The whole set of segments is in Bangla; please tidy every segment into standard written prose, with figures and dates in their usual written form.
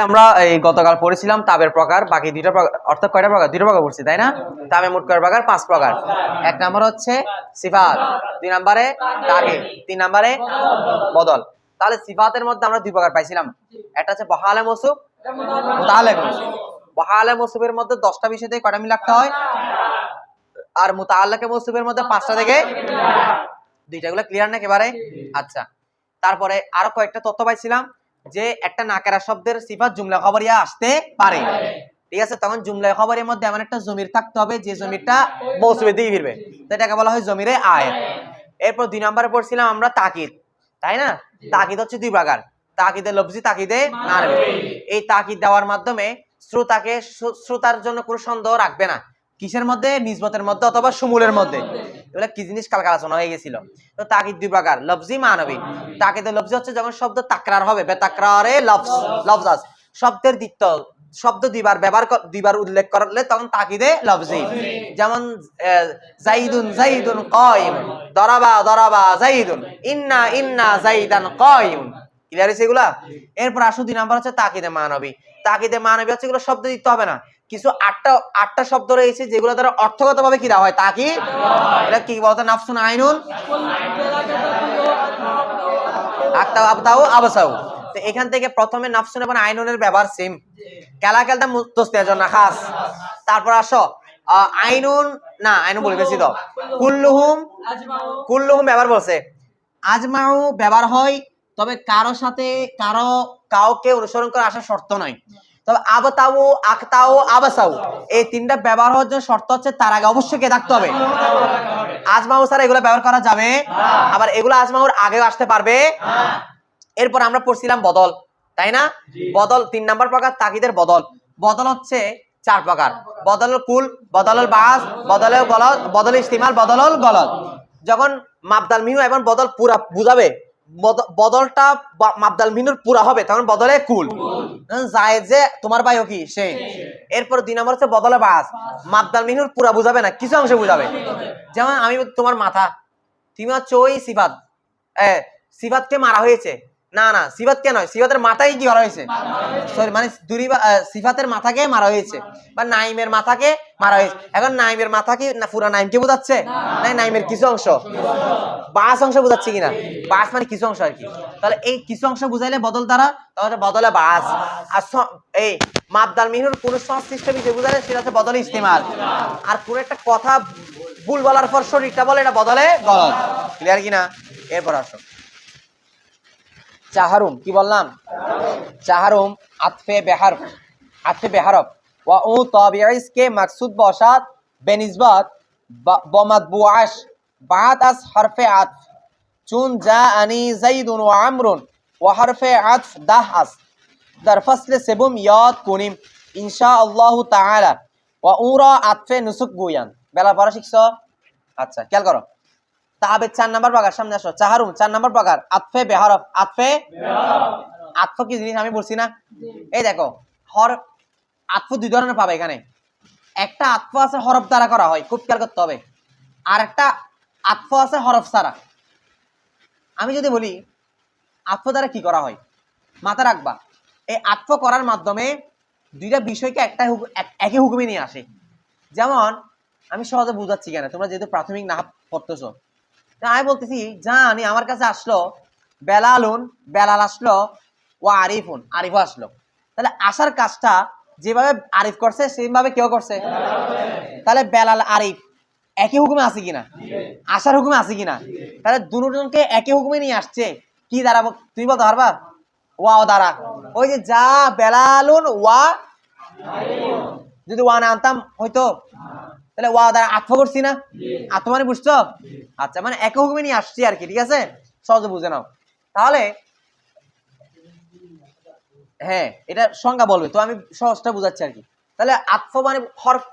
আমরা এই গতকাল পড়েছিলাম তাবের প্রকার, বাকি দুইটা প্রকার, অর্থাৎ কয়টা প্রকার? দুটো প্রকার পড়ছি, তাই না? তাবে মোট কয়টা প্রকার? 5 প্রকার। এক নাম্বার হচ্ছে সিফাত, 2 নম্বরে তাকিদ, 3 নম্বরে বদল। তাহলে সিফাতের মধ্যে আমরা 2 প্রকার পাইছিলাম, একটা হচ্ছে বহালে মৌসুফ, মুতাআল্লিক মৌসুফ। বহালে মৌসুফের মধ্যে 10টা বিষয় থেকে কয়টা মিল রাখতে হয়, আর মুতাআল্লিক মৌসুফের মধ্যে 5টা থেকে 2টা। এগুলো ক্লিয়ার না একেবারে? আচ্ছা, তারপরে আরো কয়েকটা তথ্য পাইছিলাম যে একটা নাকেরা শব্দের সিফাত জুমলা খবরিয়া আসতে পারে, ঠিক আছে? তখন জুমলা খবরের মধ্যে এমন একটা জমির থাকতে হবে যে জমিরটা মৌসুফের দিকে ফিরবে, তো এটাকে বলা হয় জমিরে আয়াত। এরপর 2 নম্বরে পড়ছিলাম আমরা তাকিদ, তাই না? তাকিদ হচ্ছে 2 প্রকার, তাকিদে লফজি, তাকিদে মানবী। এই তাকিদ দেওয়ার মাধ্যমে শ্রোতার জন্য কোনো সন্দেহ রাখবে না কিসের মধ্যে, নিসবতের মধ্যে অথবা শুমুলের মধ্যে। এগুলা কি জিনিস কালকে আলোচনা হয়ে গেছিল। তো তাকিদ 2 প্রকার, লফজি, মানবী। তাকিদে লফজি হচ্ছে যখন শব্দ তাকরার হবে, বেতাকরারে লফজ, শব্দের দ্বিতীয় শব্দ দুইবার উল্লেখ করলে তখন তাকিদে লফজি। যেমন যাইদুন যাইদুন কায়িম, দরাবা যাইদুন, ইন্না যাইদান কায়িম। ক্লিয়ার হইছে এগুলা? এরপর আসো 2 নাম্বার হচ্ছে তাকিদে মানবী। তাকিদে মানবী হচ্ছে এগুলো শব্দ দিতে হবে না, কিছু আটটা শব্দ রয়েছে যেগুলো দ্বারা অর্থগতভাবে কি দেওয়া হয়, তাকিদ। এটা কি বলতো? নাফসুন, আইনুন, আক্তাও, আবতাও, আবসাও। তো এখান থেকে প্রথমে নাফসুন এবং আইনুনের ব্যবহার সেম, কালাকালটা মুস্তাসনিয়ার জন্য খাস। তারপর আসো আইনুন, না আইনুন বলে গেছি তো, কুল্লুহুম ব্যবহার বলছে। আজমাউ ব্যবহার হয়, তবে কারো সাথে কাউকে অনুসরণ করে আসা শর্ত নয়। তবে আবতাউ, আকতাউ, আবাসাউ এই 3টা ব্যবহার হওয়ার জন্য শর্ত হচ্ছে তার আগে অবশ্যই কে থাকতে হবে। আজমাউ ছাড়া এগুলো ব্যবহার করা যাবে, আবার এগুলো আজমাউর আগেও আসতে পারবে। এরপর আমরা পড়ছিলাম বদল, তাই না? বদল 3 নাম্বার প্রকার তাকিদের বদল। বদল হচ্ছে 4 প্রকার, বদলুল কুল, বদলুল বাস, বদলুল গলদ, বদল ইস্তিমাল, বদলুল গলদ। যখন মাবদাল মিনু এবং বদল পুরা বুঝাবে, বদলটা মাবদাল মিনুর পুরা হবে, তখন বদলে কুল, যায় যে তোমার ভাইও কি সে। এরপর 2 নম্বর হচ্ছে বদলে বাস, মাবদাল মিনুর পুরা বুঝাবে না, কিছু অংশ বুঝাবে। যেমন আমি তোমার মাথা, তুমি হচ্ছে ওই সিফাত, সিফাতকে মারা হয়েছে, না না সিফাত কে নয়, সিফাতের মাথায় কি করা হয়েছে, সরি মানে সিফাতের মাথাকে মারা হয়েছে, বা নাইমের মাথাকে মারা হয়েছে। এখন নাইমের মাথা কি না পুরা নাইমকে বোঝাচ্ছে, না নাইমের কিছু অংশ, বাস অংশ বোঝাচ্ছে কিনা, বাস মানে কিছু অংশ আর কি। তাহলে এই কিছু অংশ বুঝাইলে বদল দ্বারা, তাহলে বদলে বাস। আর এই মাবদাল মিনুর কোন সংশ্লিষ্ট বিষয় বুঝাইলে সেটা হচ্ছে বদলে ইস্তেমাল। আর কোন একটা কথা ভুল বলার পর শরীরটা বলে, এটা বদলে গলদ। ক্লিয়ার কিনা? এরপর আসো চাহারুম, কি বললাম? চাহারুম আতফে বেহারফ ওয়া উ তাবিঈস কে মাকসুদ বসাত বেনিসবত বমাতবুআশ বাদ আস হরফে আতফ, চুন জাআনি যাইদুন ওয়া আমরুন ওয়া হরফে আতফ দাহ আস দার ফাসলে সেবুম ইয়াদ কুনিম ইনশাআল্লাহু তাআলা ওয়া উরা আতফে নুসুক গুয়ান। বেলা পড়া শিখছো? আচ্ছা খেয়াল করো। তাহাবে 4 নাম্বার প্রকার, সামনে আসো। চাহারুম 4 নাম্বার প্রকার, আতফে বেহারফ। আতফ কি জিনিস আমি বলছি না? এই দেখো আতফ 2 ধরনের পাবে এখানে। একটা আতফ আছে হরফ দ্বারা করা হয়, খুব খেয়াল করতে হবে। আর একটা আতফ আছে হরফ ছাড়া। আমি যদি বলি আতফ দ্বারা কি করা হয়, মাথা রাখবা এই আতফ করার মাধ্যমে 2টা বিষয়কে একই হুকুমে নিয়ে আসে। যেমন আমি সহজে বুঝাচ্ছি কেন, তোমরা যেহেতু প্রাথমিক নাহব পড়তেছো, আমি বলতেছি জানি আমার কাছে আসলো বেলালুন, বেলাল আসলো, ও আরিফুন, আরিফ আসলো। তাহলে আসার কাজটা যেভাবে আরিফ করছে সেইভাবে কেউ করছে। তাহলে বেলাল আরিফ একই হুকুমে আছে কিনা, আসার হুকুমে আছে কিনা? তাহলে দুজনকে একই হুকুমে নিয়ে আসছে কি দ্বারা, তুমি বলতে পারবা? ওয়া দ্বারা। ওই যে যা বেলালুন ওয়া, যদি ওয়া না আনতাম হয়তো, তাহলে ওয়া দ্বারা আতফ করছি না, আতফ মানে বুঝছো? আচ্ছা, মানে একই হুকুমে নিয়ে আসছি আর কি, ঠিক আছে? সহজে বুঝে নাও। তাহলে হ্যাঁ, এটা সংজ্ঞা বলবে, তো আমি সহজটা বুঝাচ্ছি আর কি। তাহলে আতফ মানে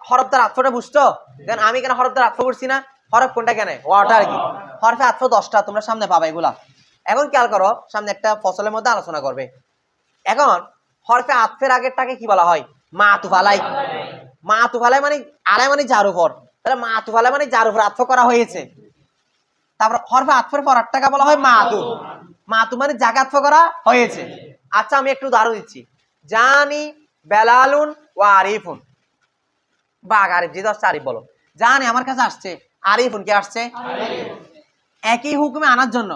হরফ দ্বারা আতফটা বুঝছো? কারণ আমি কেন হরফ দ্বারা আতফ করছি না, হরফ কোনটা কেন, ওয়াটা আর কি। হরফে আতফ 10টা, তোমরা সামনে পাবা এগুলা। এখন খেয়াল করো, সামনে একটা ফসলের মধ্যে আলোচনা করবে। এখন হরফে আতফের আগেরটাকে কি বলা হয়? মাতুফ আলাই। মাতুফ আলাই মানে, আলাই মানে যার উপর, তাহলে মাতুফ আলাই মানে যার উপর আতফ করা হয়েছে। তারপর হরফে আতফের পরেরটাকে বলা হয় মাতুফ। মাতুফ মানে যাকে আতফ করা হয়েছে। আচ্ছা আমি একটু উদাহরণ দিচ্ছি। জানি বেলালুন ওয়া আরিফুন। বাঘ আরিফ যেটা আসছে আরিফ বলো। জানি আমার কাছে আসছে, আরিফুন কে আসছে? একই হুকুমে আনার জন্য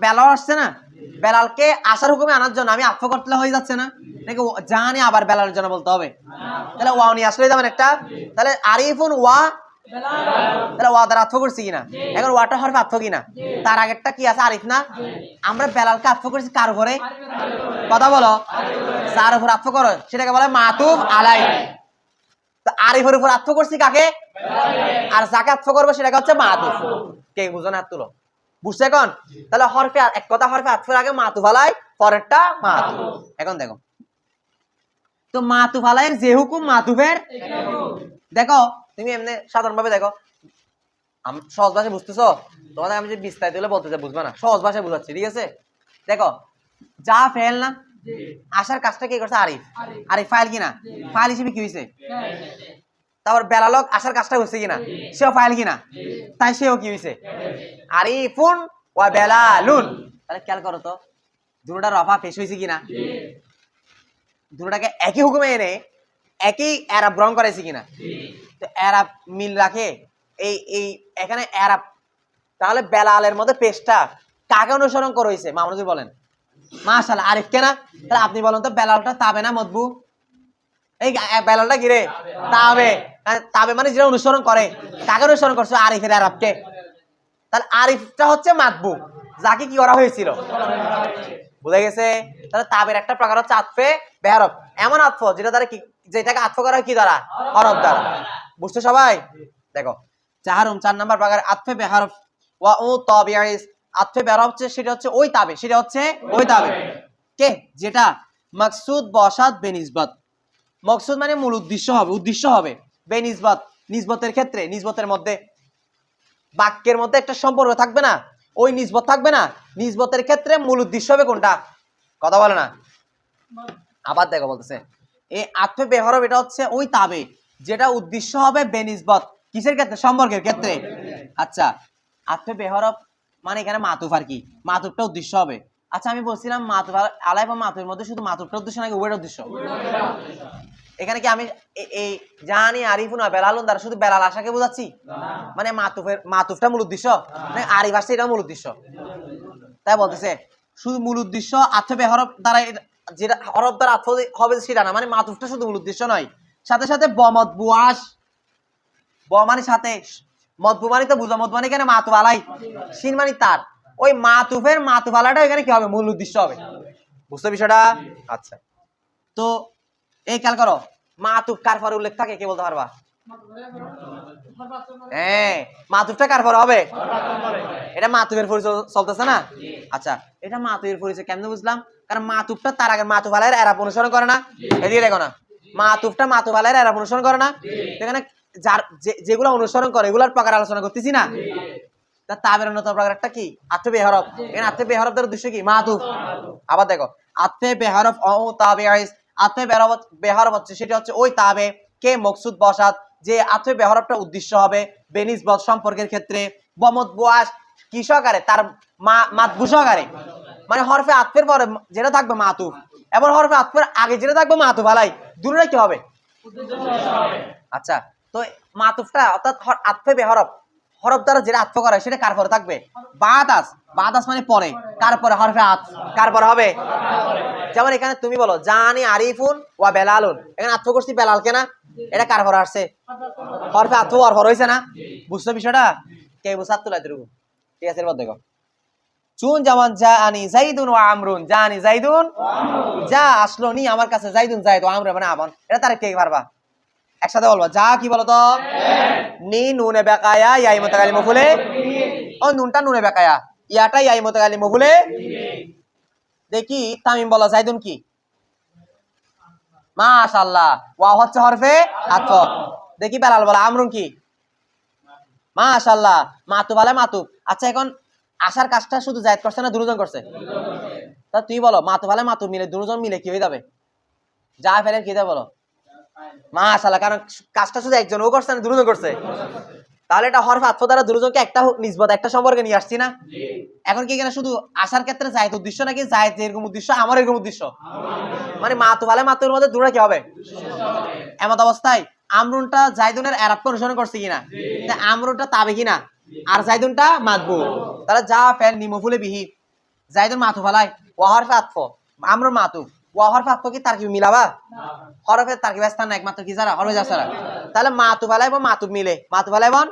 বেলাল আসছে না, বেলালকে আসার হুকুমে আনার জন্য আমি আত্ম করতে হয়ে যাচ্ছে না নাকি? জানি আবার বেলালের জন্য বলতে হবে, তাহলে ওয়া নিয়ে আসলেই যাবেন একটা। তাহলে আরিফুন ওয়া, তাহলে ওয়া দ্বারা আত্ম করছি কিনা? এখন ওয়াটা হরফে আত্ম কিনা? তার আগেরটা কি আছে? আরিফ না? আমরা বেলালকে আত্ম করছি কার উপরে? কথা বলো। যার উপর আত্ম করো সেটাকে বলে মাতুফ আলাই। আরিফের উপর আত্ম করছি কাকে? আর যাকে আত্ম করবো সেটাকে হচ্ছে মাতুফ। কে বুঝো না? হাত তুলো। বুঝছে এখন? তাহলে হরফে এক কথা, হরফে আতফের আগে মাতুফ আলাই, পরেরটা মাতুফ। এখন দেখো তো মাতুফ আলাইয়ের যে হুকুম মাতুফের, দেখো তুমি এমনি সাধারণ ভাবে দেখো, আমি সহজ ভাষায় বুঝতেছো, তোমাদের আমি যে বিস্তারিত হলে বলতে চাই বুঝবে না, সহজ ভাষায় বুঝাচ্ছি, ঠিক আছে? দেখো যা ফেল না, আসার কাজটা কি করছে? আরিফ। আরিফ ফাইল কিনা? ফাইল হিসেবে কি হয়েছে? তারপর বেলালক আসার কাজটা হচ্ছে কিনা? সেও ফাইল কিনা? তাই সেও কি হয়েছে? আরিফুন ওয়া বেলালুন। তাহলে খেয়াল করো তো দুটোটা রফা পেশ হয়েছে কিনা? দুটোটাকে একই হুকুমে এনে একই এরাব গ্রহণ করাইছে কিনা? তো এরাব মিল রাখে এই এখানে এরাব। তাহলে বেলালের মধ্যে পেশটা কাকে অনুসরণ করা হয়েছে? মামুনুদ্দিন বলেন। মাশাআল্লাহ, আরিফ কেনা? তাহলে আপনি বলেন তো বেলালটা তাবে না মতবু? এই বেলালটা কি রে? তাবে। তাবে মানে যেটা অনুসরণ করে, কাকে অনুসরণ করছে? আরিফের এরাবকে। তাহলে আরিফটা হচ্ছে মাতবু, যাকে কি করা হয়েছিল? বুঝে গেছে? তাহলে তাবের একটা প্রকার হচ্ছে আতফে বেহরফ, এমন আতফ যেটা দ্বারা কি, যেটাকে আতফ করা হয় কি দ্বারা? হরফ দ্বারা। বুঝছো সবাই? দেখো 4 নাম্বার প্রকার আতফে বেহরফ ওয়া ও তাবিঈস। আতফে বেহরফ হচ্ছে সেটা হচ্ছে ওই তাবে, সেটা হচ্ছে ওই তাবে কে যেটা মাকসুদ বসাত বেনিসবত। মকসুদ মানে মূল উদ্দেশ্য হবে, উদ্দেশ্য হবে। বেনিসবত নিসবতের ক্ষেত্রে, নিসবতের মধ্যে বাক্যের মধ্যে একটা সম্পর্ক থাকবে না, ওই নিসবত থাকবে না, নিসবতের ক্ষেত্রে মূল উদ্দেশ্য হবে কোনটা? কথা বলে না। আবার দেখো বলতেছে এই আতফে বেহরফ এটা হচ্ছে ওই তাবে যেটা উদ্দেশ্য হবে বেনিসবত। কিসের ক্ষেত্রে? সম্পর্কের ক্ষেত্রে। আচ্ছা, আতফে বেহরফ মানে এখানে মাতুফ, আর কি মাতুফটা উদ্দেশ্য হবে। আচ্ছা আমি বলছিলাম মাতুফ আলাই বা মাতুফের মধ্যে শুধু মাতুফটা উদ্দেশ্য নাকি উভয়ের উদ্দেশ্য? এখানে কি আমি এই জানি আরিফুন আর বেলালুন দ্বারা শুধু বেলাল আশাকে বোঝাচ্ছি? মানে মাতুফটা মূল উদ্দেশ্য, মানে আরিফ আসছে এটা মূল উদ্দেশ্য। তাই বলতেছে শুধু মূল উদ্দেশ্য আতফে বেহরফ দ্বারা, যেটা হরফ দ্বারা আতফ হবে সেটা না, মানে মাতুফটা শুধু মূল উদ্দেশ্য নয়, সাথে সাথে বমতবুআস, ব মানে সাথে, মতবু মানে তো বুঝো, মতবু মানে এখানে মাতুফ আলাই, শিন মানে তার, ওই মাতুফের মাতুফ আলাইটা এখানে কি হবে? মূল উদ্দেশ্য হবে। বুঝছো বিষয়টা? আচ্ছা, তো এই খেয়াল করো মাতুফ কার পরে উল্লেখ থাকে কে বলতে পারবা? হ্যাঁ, মাতুফটা কার পরে হবে? এটা মাতুফের পরিচয় চলতেছে না? আচ্ছা, এটা মাতুফের পরিচয় কেমনে বুঝলাম? কারণ মাতুফটা তার আগে মাতুফ আলাইয়ের এরাব অনুসরণ করে না। এদিকে দেখো না, মাতুফটা মাতুফ আলাইয়ের এরাব অনুসরণ করে না। এখানে যার যেগুলো অনুসরণ করে এগুলোর প্রকার আলোচনা করতেছি না। তা তাবের অন্যতম প্রকার একটা কি? আতফে বেহরফ। এখানে আতফে বেহরফের উদ্দেশ্য কি? মাতুফ। আবার দেখো আতফে বেহরফ ও তাবিঈস। আতফে বেহরফ হচ্ছে সেটা হচ্ছে ওই তাবে কে মকসুদ বসাত, যে আতফে বেহরফটা উদ্দেশ্য হবে বেনিসবত সম্পর্কের ক্ষেত্রে। বমতবুআস কি সহকারে? তার মাতবু সহকারে, মানে হরফে আতফের পরে যেটা থাকবে মাতুফ, এবং হরফে আতফের আগে যেটা থাকবে মাতুফ আলাই, দুটোটাই কি হবে? আচ্ছা, তো মাতুফটা অর্থাৎ আতফে বেহরফ, হরফ দ্বারা যেটা আতফ করা সেটা কার পরে থাকবে? বাদাস। বাদাস মানে পরে, কার পরে? হরফে আতফ। কার পরে হবে? যেমন এখানে তুমি বলো জানি আরিফুন ওয়া বেলালুন, এখানে আতফ করছি বেলাল কেনা? এটা কার পরে আসছে? হরফে আতফ আর পরে হইছে না? বুঝছো বিষয়টা? কে বুঝাত তুলাই এরকম? ঠিক আছে, এরপর দেখো চুন যেমন জানি যাইদুন ওয়া আমরুন। জানি যাইদুন, যা আসলো নি আমার কাছে, যাইদুন যাইদ, আমরু মানে আমন। এটা তার কে পারবা? একসাথে বলবো, যা কি বলো তো? নি নুনে বেকায়া ইয়াই মুতাকাল্লিম মফুলে, ও নুনটা নুনে বেকায়া, ইয়াটা ইয়াই মুতাকাল্লিম মফুলে। দেখি তামিম বলো যাইদুন কি? মাশাআল্লাহ, ওয়া হচ্ছে হরফে আতফ। দেখি বেলাল বলো আমরুন কি? মাশাআল্লাহ, মাতুফ আলাই মাতুফ। আচ্ছা, এখন আসার কাজটা শুধু জায়েদ করছে না দুজন করছে? তা তুই বলো মাতুফ আলাই মাতুফ মিলে দুজন মিলে কি হয়ে যাবে? যা ফেলে কি দেবে বলো? মাশাআল্লাহ, কারণ কাজটা শুধু একজন ও করছে না দুজন করছে? তাহলে এটা হরফ আতফ দ্বারা দুজনকে একটা নিসবত একটা সম্পর্কে নিয়ে আসছি না। এখন কি এখানে শুধু আসার ক্ষেত্রে জায়েদ উদ্দেশ্য নাকি জায়েদ এরকম উদ্দেশ্য আমার এরকম উদ্দেশ্য? মানে মাতুফ আলাই মাতুফের মধ্যে দুটো কি হবে? এমত অবস্থায় আমরুনটা জাইদুনের এরাবকে অনুসরণ করছে কিনা? আমরুনটা তাবে কিনা? আর জাইদুনটা মাতবু। তাহলে যা ফেল নিমফুলে বিহি জাইদুন মাতুফ আলাই ওয়া হরফ আতফ আমরুন মাতুফ ওয়া হরফ আতফ কি তারকিব মিলাবা? হরফের তারকিব স্থান না একমাত্র কি যারা হরফ যারা। তাহলে মাতুফ আলাই এবং মাতুফ মিলে মাতুফ আলাই বন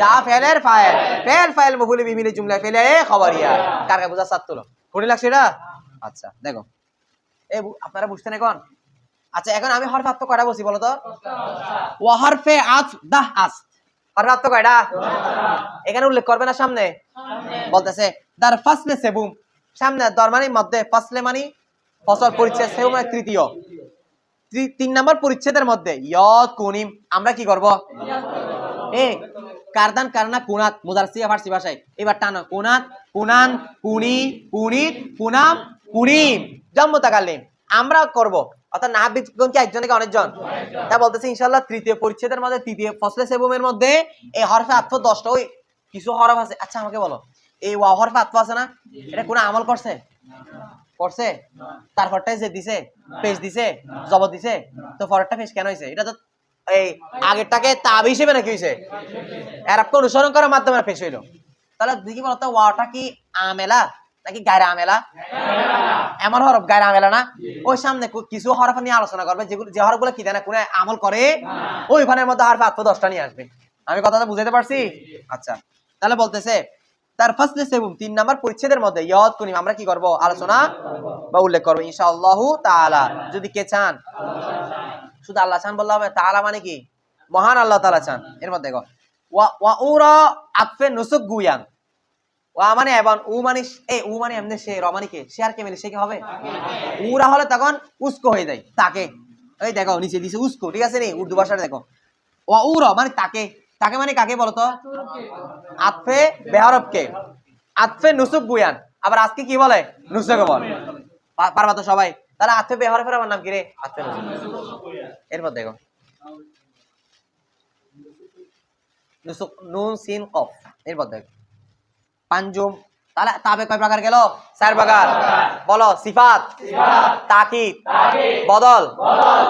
যা ফেলের ফাইল ফেল ফাইল মফুলে বিহি মিলে জুমলা ফেলে খবরিয়া কারকে বুঝা সাত তুলো কোনে লাগছে এটা? আচ্ছা দেখো এই আপনারা বুঝতেন এখন। আচ্ছা এখন আমি হরফ আতফ কয়টা বলছি বলো তো? ওয়া হরফে আতফ দাহ আস হরফ আতফ কয়টা? এখানে উল্লেখ করবে না সামনে বলতেছে দার ফাসলে সেবুম সামনে দর মানে মধ্যে ফাসলে মানে ফসল পরিচ্ছেদ সেবুম মানে তৃতীয় 3 নম্বর পরিচ্ছেদের মধ্যে ইয়দ কুনিম আমরা কি করব? এ কারদান কারনা কুনাত মুদারসিয়া ফারসি ভাষায় এবার টানো কুনাত কুনান কুনি কুনিত কুনাম কুনিম জাম মুতাকাল্লিম আমরা করব। অর্থাৎ নাহবিদগণ কি একজন নাকি অনেকজন? তা বলতেছে ইনশাআল্লাহ তৃতীয় পরিচ্ছেদের মধ্যে তৃতীয় ফসলে সেবুমের মধ্যে এই হরফে আতফ 10টা ওই কিছু হরফ আছে। আচ্ছা আমাকে বলো এই ওয়া হরফে আতফ আছে না এটা কোন আমল করছে? করছে? তারপরটাই যে দিছে পেশ দিছে জবর দিছে তো পরেরটা পেশ কেন হইছে? এটা তো এই আগেরটাকে তাব হিসেবে নাকি হইছে এরাবকে অনুসরণ করার মাধ্যমে পেশ হইলো। তাহলে দেখি বলতো ওয়াটা কি আমেলা নাকি গায়রা আমেলা? এমন হরফ গায়রা আমেলা না? ওই সামনে কিছু হরফ নিয়ে আলোচনা করবে যেগুলো যে হরফগুলো কি দেয় না কোন আমল করে ওইখানের মধ্যে হরফ আতফ 10টা নিয়ে আসবে। আমি কথাটা বুঝাইতে পারছি? আচ্ছা তাহলে বলতেছে তার ফাসলে সেবুম 3 নাম্বার পরিচ্ছেদের মধ্যে ইয়দ কুনিম আমরা কি করব? আলোচনা বা উল্লেখ করব ইনশাআল্লাহ তাআলা যদি কে চান। শুধু আল্লাহ চান বললে হবে? তাআলা মানে কি? মহান আল্লাহ তাআলা চান। এর মধ্যে দেখো ওয়া উরা আতফে নুসুক গুয়ান ওয়া মানে এবং উ মানে এই উ মানে এমনি সে র মানে কে সে আর কে মিলে সে কি হবে? উরা হলে তখন উস্কো হয়ে যায় তাকে। এই দেখো নিচে দিছে উস্কো ঠিক আছে নি উর্দু ভাষায় দেখো ওয়া উরা মানে তাকে তাকে মানে কাকে বলো তো? আতফে বেহরফকে আতফে নুসুক গুয়ান আবার আজকে কি বলে? নুসুকে বলে পারবা তো সবাই। তাহলে আতফে বেহরফের আমার নাম কি রে? আতফে নুসুক। এরপর দেখো নুসুক নুন সিন কফ এরপর দেখো পাঞ্জুম। তাহলে তাবে কয় প্রকার গেল? 4 প্রকার। বলো সিফাত তাকিদ বদল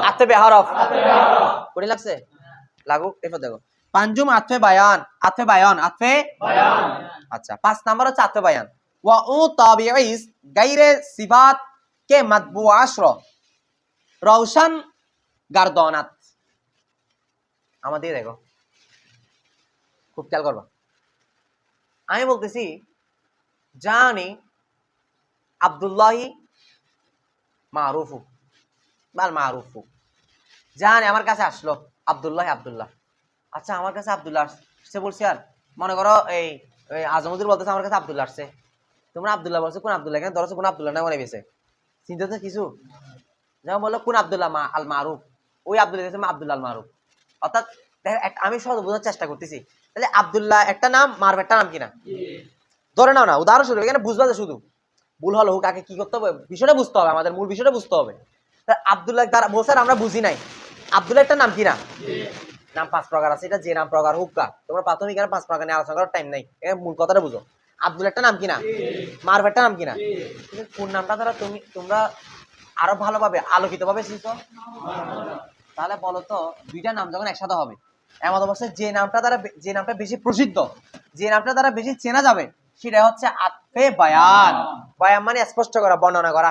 আতফে বেহরফ কোন লাগছে লাগু। এরপর দেখো পাঞ্জুম আতফে বায়ান আতফে বায়ান আতফে বায়ান। আচ্ছা 5 নাম্বার হচ্ছে আতফে বায়ান ওয়া উ তাবিঈস গায়রে সিফাত কে মাতবু আশর রওশন গারদানাত। আমাদের দেখো খুব খেয়াল করবা। আমি বলতেছি জানি আব্দুল্লাহি মারুফু বাল মারুফু জানি আমার কাছে আসলো আব্দুল্লাহ আব্দুল্লাহ। আচ্ছা আমার কাছে আব্দুল্লাহ আসছে বলছি আর মনে করো এই আজমুদ্দিন বলতেছে আমার কাছে আব্দুল্লাহ আসছে তোমরা আব্দুল্লাহ বলছো কোন আব্দুল্লাহ কেন ধরছো কোন আব্দুল্লাহ না মনে পেয়েছে চিন্তা তো কিছু যেমন বললো কোন আব্দুল্লাহ আল মারুফ ওই আব্দুল্লাহ আব্দুল্লাহ আল মারুফ। অর্থাৎ আমি সহজ বোঝার চেষ্টা করতেছি তাহলে আব্দুল্লাহ একটা নাম মারুফ একটা নাম কিনা ধরে নাও না উদাহরণস্বরূপ এখানে বুঝবা যে শুধু ভুল হলো কাকে কি করতে হবে বিষয়টা বুঝতে হবে আমাদের মূল বিষয়টা বুঝতে হবে। আব্দুল্লাহ দ্বারা বলছে আমরা বুঝি নাই আব্দুল্লাহ একটা নাম কিনা নাম 5 প্রকার আছে এটা যে নাম প্রকার হুক্কা তোমরা প্রাথমিক 5 প্রকার নিয়ে আলোচনা করার টাইম নাই এখানে মূল কথাটা বুঝো। আব্দুল্লাহ একটা নাম কিনা মারুফ একটা নাম কিনা কোন নামটা দ্বারা তোমরা আরো ভালোভাবে আলোকিতভাবে শিখো। তাহলে বলো তো দুইটা নাম যখন একসাথে হবে এমন অবস্থায় যে নামটা বেশি প্রসিদ্ধ যে নামটা দ্বারা বেশি চেনা যাবে সেটা হচ্ছে আতফে বায়ান। বায়ান মানে স্পষ্ট করা বর্ণনা করা।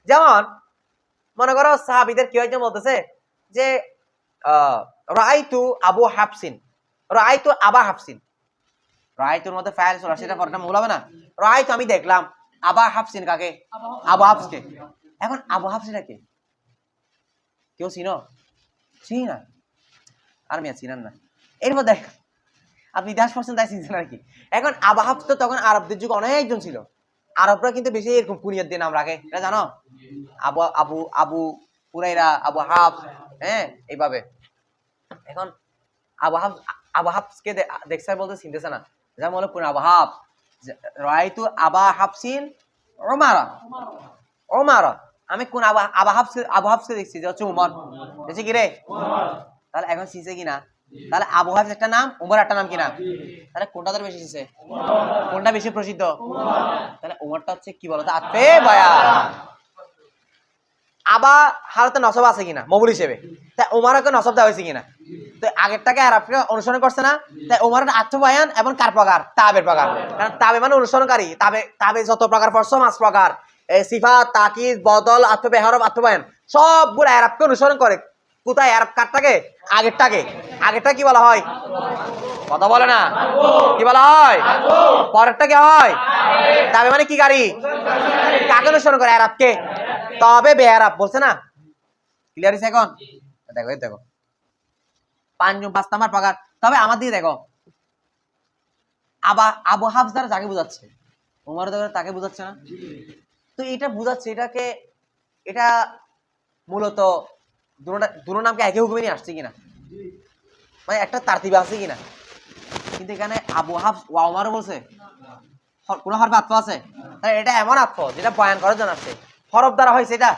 যেমন মনে করো সাহাবীদের কেউ একজন বলতেছে যে রাআইতু আবু হাফসিন রাআইতু আবা হাফসিন রাআইতুর মধ্যে ফাইল চলে সেটা পরটা মূল হবে না। রাআইতু আমি দেখলাম আবা হাফসিন কাকে? আবু হাফসকে। এখন আবু হাফসিটা কে কেউ চিনো? চিনি না আর মিয়া চিনান না। এরপর দেখ আপনি ইতিহাস পড়ছেন তাই চিনছেন আর কি। এখন আবু হাফস তো তখন আরবদের যুগে অনেকজন ছিল আরবরা কিন্তু বেশি এরকম কুনিয়াত দিয়ে নাম রাখে এটা জানো আবু আবু আবু কুরাইরা আবু হাফস হ্যাঁ এইভাবে। এখন আবু হাফসকে দেখছে বলতে চিনতেছে না যেমন বলো কোন আবু হাফস রাআইতু আবা হাফসিন উমারা উমারা আমি কোন আবু হাফসকে দেখছি যে হচ্ছে উমর দেখছি কি রে। তাহলে এখন চিনছে কিনা তাহলে আবু হাফস একটা নাম, উমর একটা নাম কিনা? তাহলে কোনটা ধরে বেশি এসেছে? কোনটা বেশি প্রসিদ্ধ? তাহলে উমরটা হচ্ছে কি বলতো আতফে বায়ান। আবা হালতে নসব আছে কিনা মবুল হিসেবে? তাই উমারকে নসব দেওয়া হয়েছে কিনা? তো আগেরটাকে আরবকে অনুসরণ করছে না? তাই উমারের আতফে বায়ান এবং কার প্রকার? তাবের প্রকার। কারণ তাবে মানে অনুসরণকারী, তাবে যত প্রকার পড়ছো 5 প্রকার, সিফাত, তাকিদ, বদল, আতফে বেহরফ, আতফে বায়ান সবগুলো আরবকে অনুসরণ করে। কোথায় আরব কারটাকে? আগেরটাকে। আগেরটা কি বলা হয়? কথা বলে না, কি বলা হয়? পরেরটা কি হয়? তাবে মানে কি গাড়ি? কাকে অনুসরণ করে? আরবকে। তবে বেয়ারাব বলছে না? ক্লিয়ার হইছে এখন? দেখো দেখো 5 নাম্বার প্রকার। তবে আমার দিকে দেখো, আবু হাফস দ্বারা যাকে বোঝাচ্ছে, উমর দ্বারা তাকে বোঝাচ্ছে না? তো এটা বোঝাচ্ছে, এটা মূলত দুটো নামকে একই হুকুমে নিয়ে আসছে কিনা, মানে একটা তারতিবে আছে কিনা। কিন্তু এখানে আবু হাফস ওয়া উমর বলছে, কোন হরফে আতফ আছে? এটা এমন আতফ যেটা বয়ান করার জন্য আসছে। হরফ দ্বারা হয়েছে এটা?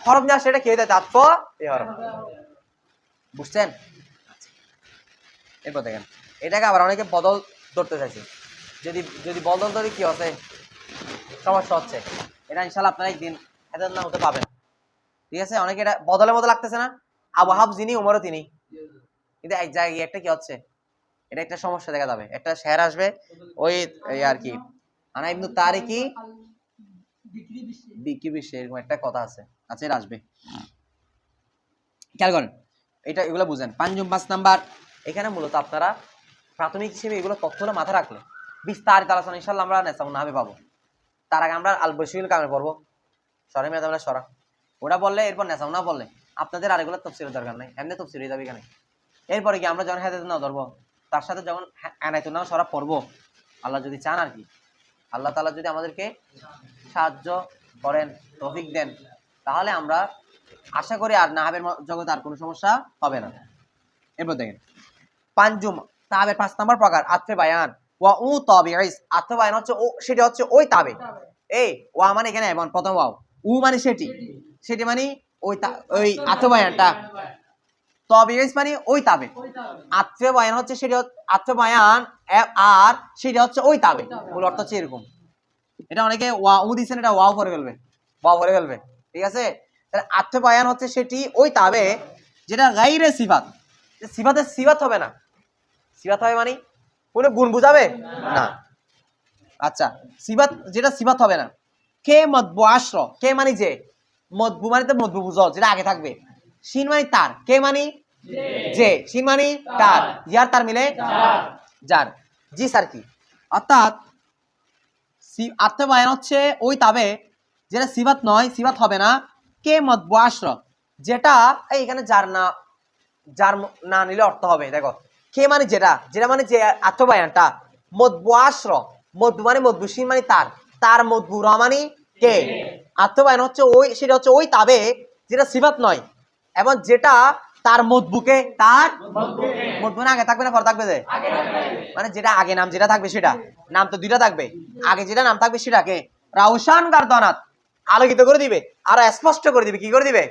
হরফ না, সেটা কি হয়ে যায়? আতফ এই হরফ। বুঝছেন? এরপর দেখেন, এটাকে আবার অনেকে বদল ধরতে চাইছে। যদি বদল ধরে কি হচ্ছে, সমস্যা হচ্ছে। এটা ইনশাআল্লাহ আপনারা একদিন হেদায়েত না হতে পাবেন। ঠিক আছে? অনেকে এটা বদলের মতো লাগতেছে না? আবু হাফস যিনি, উমরও তিনি। কিন্তু এক জায়গায় একটা কি হচ্ছে, এটা একটা সমস্যা দেখা যাবে। একটা শের আসবে ওই আর কি, আনা ইবনু তারিকি বিক্রি বিশ্বে, এরকম একটা কথা আছে। আচ্ছা, এটা আসবে, খেয়াল করেন। এগুলো বুঝেন। 5 নাম্বার, এখানে মূলত আপনারা প্রাথমিক হিসেবে এগুলো তথ্যগুলো মাথায় রাখলে বিস্তারিত আলোচনা ইনশাআল্লাহ আমরা নেসামুন নাহাবে পাবো। তার আগে আমরা আল বশিরুল কামে পড়বো, সরে মেয়াদ সরা, ওটা বললে এরপর নেসামুন না বললে আপনাদের আর এগুলো তফসিরের দরকার নাই, এমনি তফসির হয়ে যাবে এখানে। এরপরে কি আমরা যখন হেদায়েত নাও ধরবো, তার সাথে যখন আনায়াতুন নাও সরা পড়বো, আল্লাহ যদি চান আর কি, আল্লাহ তাআলা যদি আমাদেরকে সাহায্য করেন, তৌফিক দেন, তাহলে আমরা আশা করি আর নাহাবের জগতে আর কোনো সমস্যা হবে না। এরপর দেখেন তাবের 5 নাম্বার প্রকার আতফে বায়ান। ওয়া উ তাবিঈস, আতফে বায়ান হচ্ছে ও, সেটা হচ্ছে ওই তাবে। এই ওয়া মানে এখানে এমন প্রথম ওয়াও, উ মানে সেটি মানে ওই আতফে বায়ানটা, তাবিঈস মানে ওই তাবে। আতফে বায়ান হচ্ছে সেটা, আতফে বায়ান আর সেটা হচ্ছে ওই তাবে। মূল অর্থ হচ্ছে এরকম। এটা অনেকে ওয়া উ দিবেন, এটা ওয়াও করে ফেলবে, ওয়াও করে ফেলবে। ঠিক আছে? তাহলে আতফে বায়ান হচ্ছে সেটি ওই তাবে যেটা গায়রে সিফাত। সিফাতের সিফাত হবে না। সিফাত হবে মানে কোনো গুণ বুঝাবে না। আচ্ছা, সিফাত যেটা সিফাত হবে না। কে মতবু আশ্র, কে মানে যে, মতবু মানে তো মতবু বুঝো যেটা আগে থাকবে। শিন মানে তার, কে মানে যে, শিন মানে তার, ইয়ার তার মিলে যার। জি স্যার কি? অর্থাৎ আতফে বায়ান হচ্ছে ওই তাবে যেটা সিফাত নয়, সিফাত হবে না। কে মতবু আশ্র, যেটা এখানে যার না নিলে অর্থ হবে। দেখো, কে মানে যেটা মানে যে আতফে বায়ানটা, মতবু আশ্র, মতবু মানে মতবু, শিন মানে তার মতবু, র মানে কে। আতফে বায়ান হচ্ছে ওই, সেটা হচ্ছে ওই তাবে যেটা সিফাত নয় এবং যেটা তার মতবুকে, তার মতবু না আগে থাকবে না পরে থাকবে? মানে যেটা আগে নাম যেটা থাকবে, সেটা নাম তো দুইটা থাকবে, আগে যেটা নাম থাকবে সেটাকে রাউশান গারদানাত আলোকিত করে দিবে, আর স্পষ্ট করে দিবে। কি করে দিবে?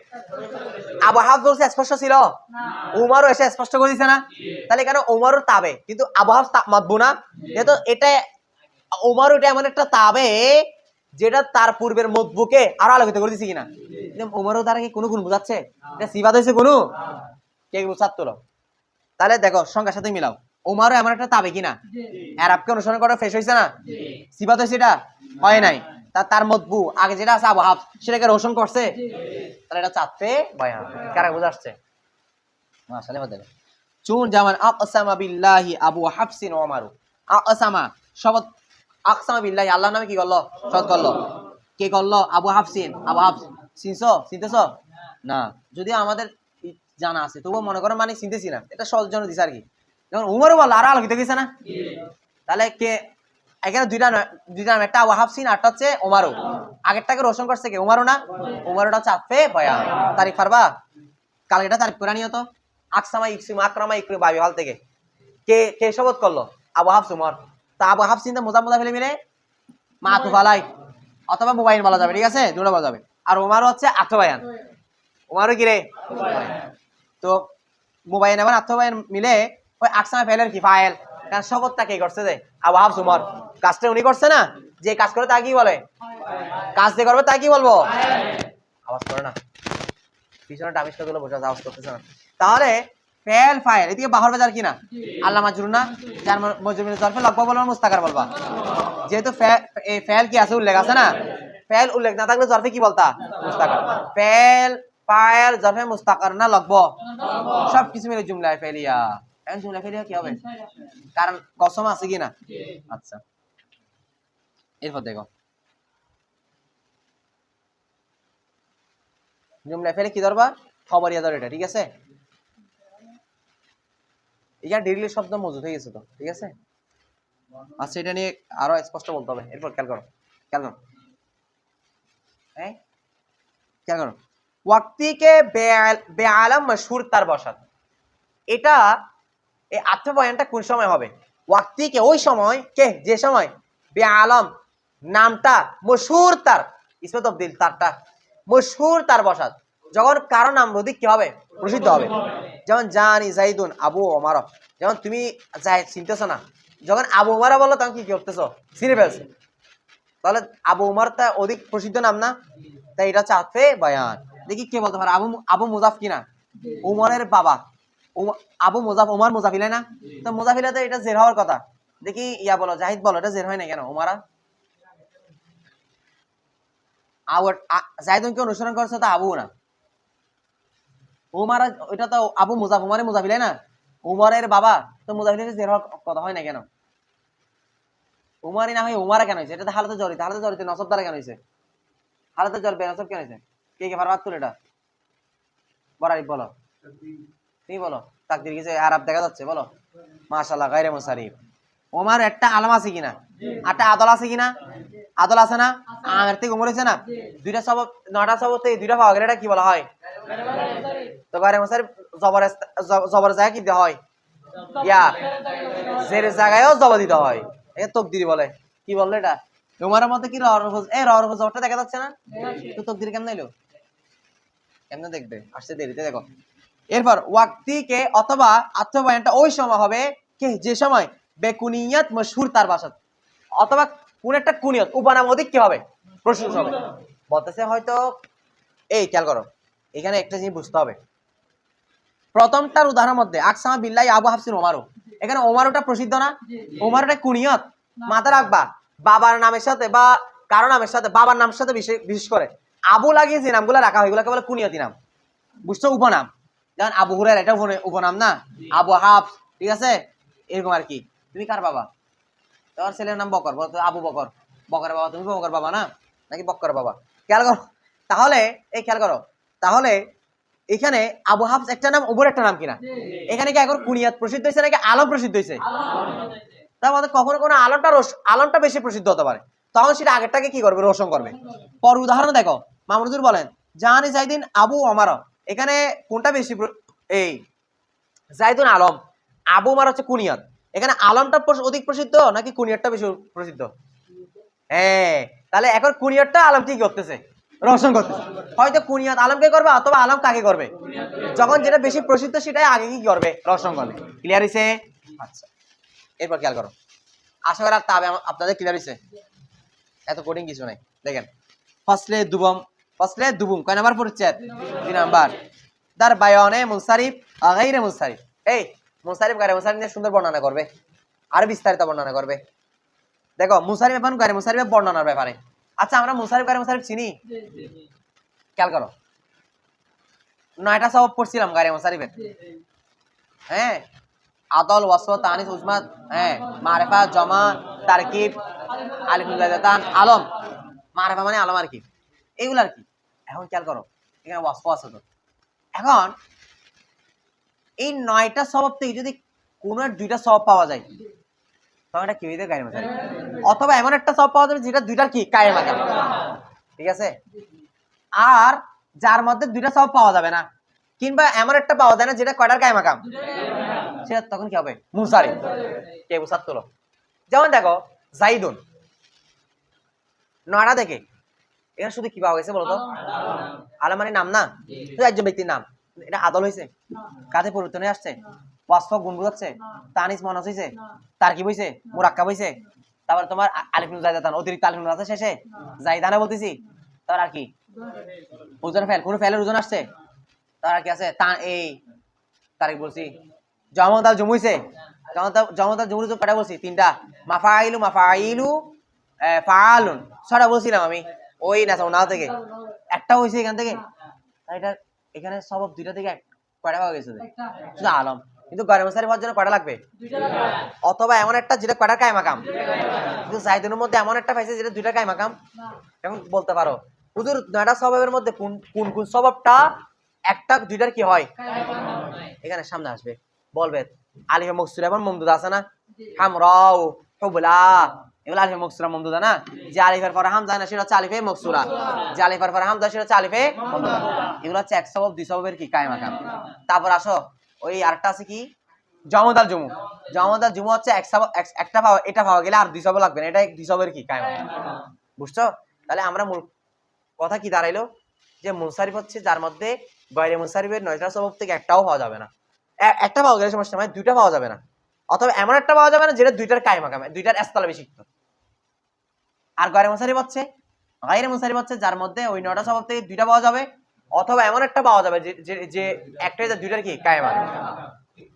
আবু হাফস বলছে স্পষ্ট ছিল, উমরও এসে স্পষ্ট করে দিছে না? তাহলে এখানে উমরও তাবে, কিন্তু আবু হাফস মতবু না। যেহেতু এটা উমর, এটা এমন একটা তাবে যেটা তার পূর্বের মতবুকে আরো আলোকিত করে দিছে কিনা। উমরও দ্বারা কি কোনো গুণ বুঝাচ্ছে? এটা সিফাত হয়েছে কোনো, কে বুঝাত তোলো? তাহলে দেখো সংখ্যার সাথে মিলাও, উমরও এমন একটা তাবে কিনা, আরবকে অনুসরণ করা ফেস হয়েছে না? সিফাত হয়েছে এটা? হয় নাই। তার মতবু আগে যেটা আছে আবু হাফস, সেটাকে রোশন করছে। তাহলে এটা চাচ্ছে বায়ান। কারা বুঝাচ্ছে? মাশাআল্লাহ। দেখো চুন যেমন আকসামা বিল্লাহি আবু হাফসিন ওমর, আকসামা শপথ, আকসামা বিল্লাহি আল্লাহর নামে কি করলো? শপথ করলো। কে করলো? আবু হাফসিন। আবু হাফস চিনতেছো না? যদিও আমাদের জানা আছে, তবুও মনে করেন মানে চিনতেছি না, এটা সহজ জন্য দিছে আর কি। যেমন উমরও বললো, আরো আলোকিত গেছে না? তাহলে কে এখানে দুইটা নাম, একটা আবু হাফসিন, আরটা হচ্ছে ওমরও। আগেরটাকে রোশন করছে কে? উমরও না? উমরটা হচ্ছে আতফে বায়ান। তারিফ পারবা? কালকে এটা তারিফ করে নিও তো। আকসামা ইকসিম আকরামা ইকরি বাবি হাল থেকে কে শপথ করলো? আবু হাফস, উমর। তা আবু হাফসিন মোজা ফেলে মিলে মাতুফ আলাই অথবা মোবাইল বলা যাবে। ঠিক আছে? দুটো বলা যাবে। আর উমরও হচ্ছে আতফে বায়ান। উমরও কি রে? তো মুবাইন এবং আত্মবায়ন মিলে ওই আকসামে ফেলের কি ফাইল, কারণ শপথটা কে করছে যে আবু হাফস উমর, কাজটা উনি করছে না, যে কাজ করে তা কি বলে, কাজ দিয়ে করবে তা কি বলবো, আওয়াজ করে না পিছনে ডামিশটা গুলো বোঝা আওয়াজ করতেছে না। তাহলে ফেল ফাইল এদিকে বাহর বাজার কি না আল্লাহ মাজরুর না, যার মজরুমিন জরফে লগবা বলবা মুস্তাকার বলবা, যেহেতু এই ফেল কি আছে উল্লেখ আছে না, ফেল উল্লেখ না থাকলে জরফে কি বলতা মুস্তাকার, ফেল ফাইল জরফে মুস্তাকার না লগব সব কিছু মিলে জুমলায় ফেলিয়া, এখন জুমলায় ফেলিয়া কি হবে, কারণ কসম আছে কি না। আচ্ছা এরপর দেখো জুমলায় ফেলে কি ধরবা, খবরিয়া ধর, এটা ঠিক আছে। এখানে ডিগ্রি শব্দ মজুদ হয়ে গেছে তো, ঠিক আছে। আচ্ছা এটা নিয়ে আরো স্পষ্ট বলতে হবে। এরপর খেয়াল করো, খেয়াল করো, হ্যাঁ খেয়াল করো, ওয়াক্তিকে বেআলম মশহুর তার বসাত, এটা এই আত্মবয়ানটা কোন সময় হবে, ওয়াক্তিকে ওই সময়, কে যে সময়, বেআলম নামটা মশহুর তার, ইসমে তবদিল তারটা মশহুর তার বসাত, যখন কারো নাম অধিক কি হবে, প্রসিদ্ধ হবে। যেমন জানি জাইদুন আবু ওমর, যেমন তুমি জাহিদ চিনতেছো না, যখন আবু উমারা বলো তখন কি করতেছো, চিনে ফেলছো, তাহলে আবু উমর তা অধিক প্রসিদ্ধ নাম না, তাই এটা হচ্ছে আতফে বয়ান। দেখি কে বলতে পারে, আবু মুজাফ কিনা, উমরের বাবা, আবু মুজাফ, উমর মুজাফিলে না, তো মুজাফিলে তো এটা জের হওয়ার কথা। দেখি ইয়া বলো, জাহিদ বলো, এটা জের হয় না কেন, উমারা জাহিদুনকে অনুসরণ করছে তো আবু না, উমারা ওইটা তো আবু মুজাফ, উমারে মুজাফিলে না, উমরের বাবা, তো মুজাফিলে জের হওয়ার কথা হয় না কেন, উমারি না হয় উমারা কেন হয়েছে, এটা তো হালতে জড়িত, হালতে জড়িত নসব দ্বারা কেন হয়েছে, হালতে জড় বেনসব কেন হয়েছে, কে কে পারবা তুলে এটা বরারিফ বলো, তুমি বলো, তাকদির কিছু আরব দেখা যাচ্ছে বলো, মাশাআল্লাহ গায়রে মুসারিফ। ওমার একটা আলাম আছে কিনা, একটা আদল আছে কিনা, আদল আছে না, আমের থেকে উমর হয়েছে না, দুইটা সবব, 9টা সবব থেকে দুইটা পাওয়া গেলে এটা কি বলা হয়, তো গায়রে মুসারিফ জবর জায়গা কি দেওয়া হয়, ইয়া জের জায়গায়ও জবর দিতে হয়, এটা তকদির বলে, কি বললো এটা, উমারের মধ্যে কি ররফজ, এই ররফজ জবরটা দেখা যাচ্ছে না, তো তকদির কেমন এলো, কেমনে দেখবে, আসতে দেরিতে দেখো। এরপর ওয়াক্তিকে অথবা আত্মবয়ানটা ওই সময় হবে কে যে সময় বেকুনিয়াত মশহুর তার বাসাত, অথবা কোন একটা কুনিয়ত উপনাম অধিক কি হবে, প্রশংসা হবে। বলতেছে হয়তো এই খেয়াল করো, এখানে একটা জিনিস বুঝতে হবে, প্রথমটার উদাহরণের মধ্যে আকসামা বিল্লাহি আবু হাফসিন ওমারু, এখানে ওমারুটা প্রসিদ্ধ না, ওমারুটা কুনিয়ত, মাথা রাখবা বাবার নামের সাথে বা কারো নামের সাথে, বাবার নামের সাথে বিশেষ করে আবু লাগিয়ে যে নামগুলো রাখা হয় এগুলোকে বলে কুনিয়তি নাম, বুঝছো, উপনাম। যেমন আবু হুরায়রা এটা উপনাম না, আবু হাফস, ঠিক আছে, এরকম আর কি। তুমি কার বাবা, তোমার ছেলের নাম বকর, বলতো আবু বকর, বকরের বাবা, তুমি বকর বাবা না, নাকি বকরের বাবা, খেয়াল করো। তাহলে এই খেয়াল করো, তাহলে এখানে আবু হাফস একটা নাম, ওপর একটা নাম কিনা, এখানে কি এখন কুনিয়াত প্রসিদ্ধ হয়েছে নাকি আলম প্রসিদ্ধ হয়েছে, তার মধ্যে কখনো কোনো আলমটা বেশি প্রসিদ্ধ হতে পারে, তখন সেটা আগেরটাকে কি করবে, রোশন করবে। পর উদাহরণ দেখো, মামুনুজুর বলেন জানি জাইদিন আবু ওমর, এখানে কোনটা বেশি, এই জাইদুন আলম, আবু ওমর হচ্ছে কুনিয়াত, এখানে আলমটা অধিক প্রসিদ্ধ নাকি কুনিয়াতটা বেশি প্রসিদ্ধ, হ্যাঁ, তাহলে এখন কুনিয়াতটা আলম কি করতেছে, রোশন করতেছে, হয়তো কুনিয়াত আলমকে করবে অথবা আলম কাকে করবে, যখন যেটা বেশি প্রসিদ্ধ সেটাই আগে কি করবে, রোশন করবে। ক্লিয়ার হইছে? আচ্ছা এরপর খেয়াল করো, আশা করি আপনাদের ক্লিয়ার হইছে, এত কঠিন কিছু নাই। দেখেন ফসলে দুবুম কয় নাম্বার পরিচ্ছেদ, 2 নাম্বার, দার বায়ানে মুনসারিফ গায়রে মুনসারিফ, এই মুনসারিফ গায়রে মুনসারিফ নিয়ে সুন্দর বর্ণনা করবে, আর বিস্তারিত বর্ণনা করবে। দেখো মুনসারিফ এবং গায়রে মুনসারিফের বর্ণনার ব্যাপারে, আচ্ছা আমরা মুনসারিফ গায়রে মুনসারিফ চিনি, খেয়াল করো 9টা সবব পড়ছিলাম গায়রে মুনসারিফের, হ্যাঁ, আদল, ওয়াসফ, তানিস, উজমাত, হ্যাঁ, মারিফা, জমা, তারকিব, আলিফুল জাদাতান, আলম, মারিফা মানে আলম আর কি, এগুলো আর কি। এখন খেয়াল করো এখানে ওয়াসফ আছে তো, এখন এই 9টা সবব থেকে যদি কোন 2টা সবব পাওয়া যায় তখন এটা কি হইতে গায়রে মুনসারিফ, অথবা এমন একটা সবব পাওয়া যাবে যেটা 2টার কি কায়েম মাকাম, ঠিক আছে, আর যার মধ্যে 2টা সবব পাওয়া যাবে না, কিংবা এমন একটা পাওয়া যায় না যেটা কয়টার কায়েম মাকাম, সেটা তখন কি হবে, মুনসারিফ। কে বুঝাত তোলো, যেমন দেখো জাইদুন 9টা দেখে এখানে শুধু কি পাওয়া গেছে বলতো, আলম মানে নাম না, শুধু একজন ব্যক্তির নাম, এটা আদল হয়েছে, কাজে পরিবর্তন আসছে, ওয়াসফ গুণ বুঝাচ্ছে, তানিস মনাস হয়েছে, তারকিব হয়েছে, মুরাক্কাব হয়েছে, তারপর তোমার আলিফ নুন জায়দাতান অতিরিক্ত আলিফ নুন আছে শেষে জাইদানা বলতেছি, তারপর আর কি ওজন ফেল, কোন ফেলের ওজন আসছে, তার আর কি আছে তা এই তারিখ বলছি, জমদাল জমু হইছে, জমদাল জমুর ওজন কয়টা বলছি? তিনটা। মাফাইলু ফাআলুন ছয়টা বলছিলাম আমি ওই না থেকে, একটা হইছে এখান থেকে, এটা এখানে সবব দুইটা থেকে কয়টা পাওয়া গেছে শুধু আলম, কিন্তু গয়রে মুনসারিফ হওয়ার জন্য কয়টা লাগবে? অথবা এমন একটা যেটা কয়টার কায়ে মাকাম, কিন্তু জাইদুনের মধ্যে এমন একটা পাইছে যেটা দুইটা কায়ে মাকাম। এখন বলতে পারো হুজুর নয়টা স্বভাবের মধ্যে কোন কোন স্বভাবটা একটা দুইটার কি হয়? এখানে সামনে আসবে বলবে আলিফে মকসুরা এবং মমদুদ আছে না, হামরাউ হুবলা, এগুলো আলিফে মকসুরা মমদুদা না, যে আলিফের পরে হামজা না সেটা হচ্ছে আলিফে মকসুরা, যে আলিফের পরে হামজা সেটা হচ্ছে আলিফে মমদুদা। এগুলো হচ্ছে এক সবব দুই সববের কি কায়ে মাকাম। তারপর আসো ওই আরেকটা আছে কি জমদাল জুমু, জমদাল জুমু হচ্ছে এক সবব একটা পাওয়া, এটা পাওয়া গেলে আর দুই সবব লাগবে না, এটা দুই সববের কি কায়ে মাকাম। বুঝছো? তাহলে আমরা মূল কথা কি দাঁড়াইলো যে মুনসারিফ হচ্ছে যার মধ্যে গয়রে মুনসারিফের 9টা সবব থেকে একটাও পাওয়া যাবে না, একটা পাওয়া গেলে সমস্যা নয়, দুইটা পাওয়া যাবে না, অথবা এমন একটা পাওয়া যাবে না যেটা দুইটার কায়ে মাকামে, দুইটার এস্তালা বেশিক্ত। আর গয়রে মুনসারিফ হচ্ছে যার মধ্যে ওই 9টা সবব থেকে দুইটা পাওয়া যাবে, অথবা এমন একটা পাওয়া যাবে যে একটাই দুইটার কি কায়ে মাকাম।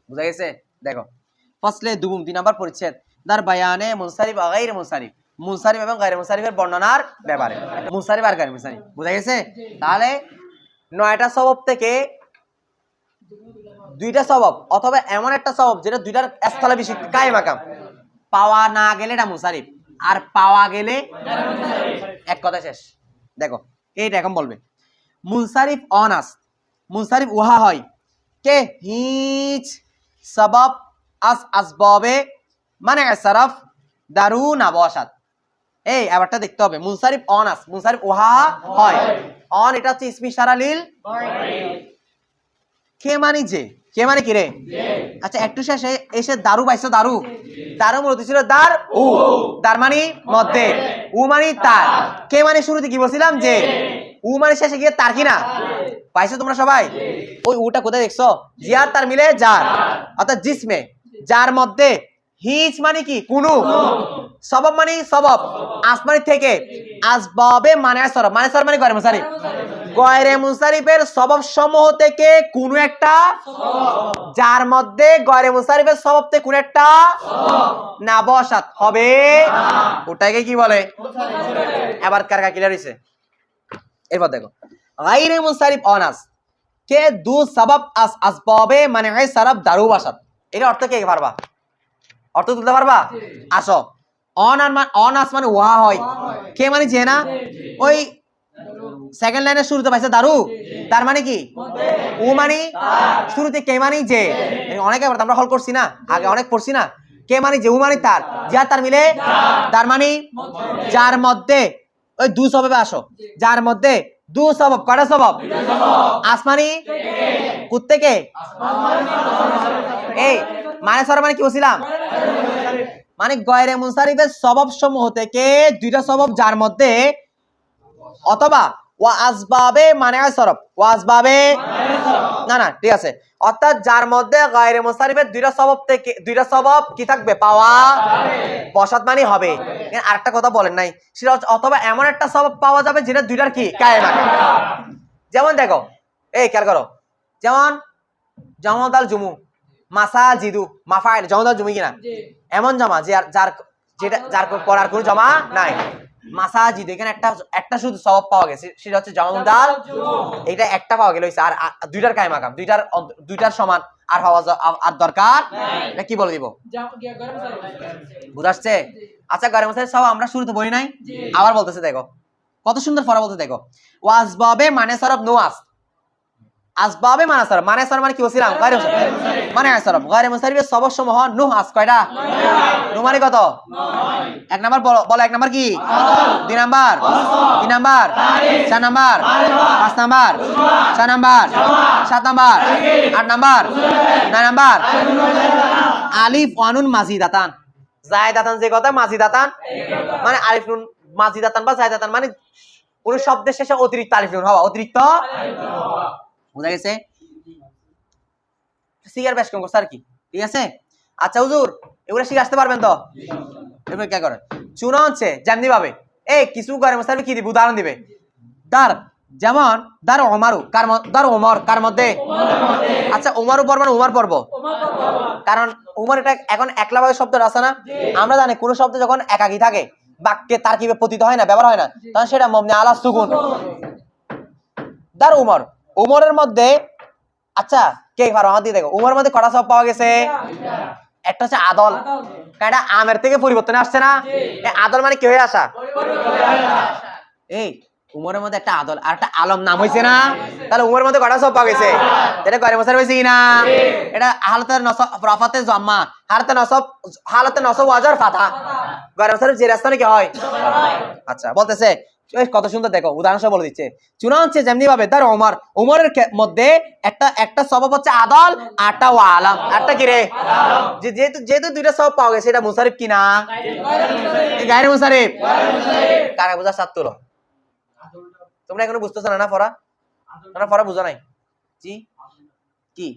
বুঝা গেছে? দেখো ফসলে দুবুম 3 নাম্বার পরিচ্ছেদ দার বায়ানে মুনসারিফ আর গায়রে মুনসারিফ, মুনসারিফ এবং গায়রে মুনসারিফের বর্ণনার ব্যাপারে। মুনসারিফ আর গায়রে মুনসারিফ বুঝা গেছে? তাহলে 9টা সবব থেকে দুইটা সবব অথবা এমন একটা সবব যেটা দুইটার স্থলে বেশি কায়ে মাকাম, পাওয়া না গেলে এটা মুনসারিফ, আর পাওয়া গেলে এক কথা শেষ। দেখো এইটা এখন বলবে মুনসারিফ অনাস, মুনসারিফ উহা হয় কে হিচ সবব আস আসবাবে মানে সরফ দারু না বসাত। এই আবারটা দেখতে হবে, মুনসারিফ অনাস, মুনসারিফ উহা হয়, অন এটা হচ্ছে ইসমি ইশারা লিল কে মানে যে, কে মানে কি রে? আচ্ছা একটু শেষে এসে দারু পাইছো, দারু দারু মূলত ছিল দার উ, দার মানে মধ্যে, উ মানে তার, কে মানে শুরুতে কি বলছিলাম যে, উ মানে শেষে গিয়ে তার কিনা পাইছো তোমরা সবাই? ওই উটা কোথায় দেখছো? জিয়ার তার মিলে যার, অর্থাৎ জিসমে, যার মধ্যে, হিজ মানে কি কুনু, সবব মানে সবব, আসমানি থেকে, আসবাবে মানে সরব, মানে সরব মানে গয়রে মুনসারিফ, গয়রে মুনসারিফের সবব সমূহ থেকে কোন একটা, যার মধ্যে গয়রে মুনসারিফের সবব থেকে কোন একটা না বসাত হবে, ওটাকে কি বলে? এবার কারকা ক্লিয়ার হইছে? এরপর দেখো গায়রে মুনসারিফ অনাস কে দু সবব আস আসবাবে মানে সরব দারু বসাত, এর অর্থ কে পারবা? অর্থ তুলতে পারবা? আসো অনাস মানে ওয়া হয়, কে মানে যে না, ওই সেকেন্ড লাইনের শুরুতে পাইছে দারু, তার মানে কি উ মানে শুরুতে, কে মানে যে, অনেক আমরা হল করছি না আগে, অনেক পড়ছি না, কে মানে যে, উ মানে তার, যা তার মিলে তার মানে, যার মধ্যে ওই দু সববে আসো, যার মধ্যে দু সবব, কয়টা সবব? আসমানি কুত্তেকে, এই মানে সর মানে কি বলছিলাম, মানে গয়রে মুনসারিফের সবব সমূহ থেকে দুইটা সবব যার মধ্যে, অথবা ওয়া আসবাবে মানে সরব, ওয়া আসবাবে না ঠিক আছে, অর্থাৎ যার মধ্যে গায়রে মুনসারিফের দুইটা সবব থেকে দুইটা সবব কি থাকবে? পাওয়া বসাত মানে হবে। আরেকটা কথা বলেন নাই, সেটা হচ্ছে অথবা এমন একটা সবব পাওয়া যাবে যেটা দুইটার কি কায়ে মাকাম। যেমন দেখো এই খেয়াল করো, যেমন জমদাল জুমু, মাসাজিদু, মাফাইল, জমদাল জুমু কিনা এমন জমা যে যার যেটা যার পড়ার কোনো জমা নাই, মাসাজিদ এখানে একটা শুধু সবব পাওয়া গেছে, সেটা হচ্ছে জমদাল, এটা একটা পাওয়া গেল, আর দুইটার কায়ে মাকাম, দুইটার সমান আর পাওয়া আর দরকার এটা কি বলে দিব? বুঝাচ্ছে? আচ্ছা গয়রে মুনসারিফ সব আমরা শুরুতে বলি নাই, আবার বলতেছে দেখো কত সুন্দর ফরা বলতে, দেখো ওয়াসবাবে মানে সরব নোয়াস, আসবাবে মানে সরব, মানে সরব মানে কি বলছিলাম? গয়রে মুনসারিফ মানে সরব, গয়রে মুনসারিফের সবব সমূহ নুহাস কয়টা? নু মানে কত? 1 নাম্বার বলো, 1 নাম্বার কি? 2 number, 3 number, 4 number, 5 number, 6 number, 7 number, 8 number, 9 number, আলিফ ওয়ানুন মাজিদাতান, জায়দাতান যে কথা মাজিদাতান মানে আলিফ নুন মাজিদাতান বা জায়দাতান মানে কোন শব্দের শেষে অতিরিক্ত আলিফ নুন হওয়া, অতিরিক্ত। বুঝা গেছে? সিগার বেশ কম করছে আর কি, ঠিক আছে। আচ্ছা হুজুর এগুলো শিখে আসতে পারবেন তো? এবার কি করে চুনা হচ্ছে যেমনি ভাবে এই কিছু করে মুসাফির কি দিবে উদাহরণ দিবে দার, যেমন দার ওমারু দার ওমর কার মধ্যে? আচ্ছা ওমারু পর্ব না উমার পর্ব? কারণ উমর এটা এখন একলা ভাবে শব্দ আছে না, আমরা জানি কোন শব্দ যখন একাকী থাকে বাক্যে তার কিভাবে পতিত হয় না, ব্যবহার হয় না, তখন সেটা মবনি আলা সুকুন। দার উমর, উমরের মধ্যে আচ্ছা কে পারো আমার দিয়ে দেখো উমরের মধ্যে কটা সব পাওয়া গেছে? একটা হচ্ছে আদল, এটা আমের থেকে পরিবর্তনে আসছে না, আদল মানে কি হয়ে আসা? এই উমরের মধ্যে একটা আদল আর একটা আলম নাম হয়েছে না, তাহলে উমরের মধ্যে কটা সব পাওয়া গেছে? এটা গয়রে মুসাফির হয়েছে কিনা? এটা হালতের নসব রাফাতে জম্মা, হালতে নসব ওয়াজার ফাতা, গয়রে মুসাফির যে রাস্তা নাকি হয়। আচ্ছা বলতেছে কত সুন্দর দেখো উদাহরণ সহ বলে দিচ্ছে। চুনা হচ্ছে যেমনি ভাবে তার ওমর, উমরের মধ্যে একটা স্বভাব হচ্ছে আদল আরটা ওয়া আলাম, আরটা কি রে? যেহেতু দুইটা সব পাওয়া গেছে এটা মুসারিফ কিনা? গায়রে মুসারিফ। কারা বুঝা সাত তুলো? তোমরা এখনো বুঝতেছ না পড়া? তোমরা পড়া বুঝো নাই? জি কি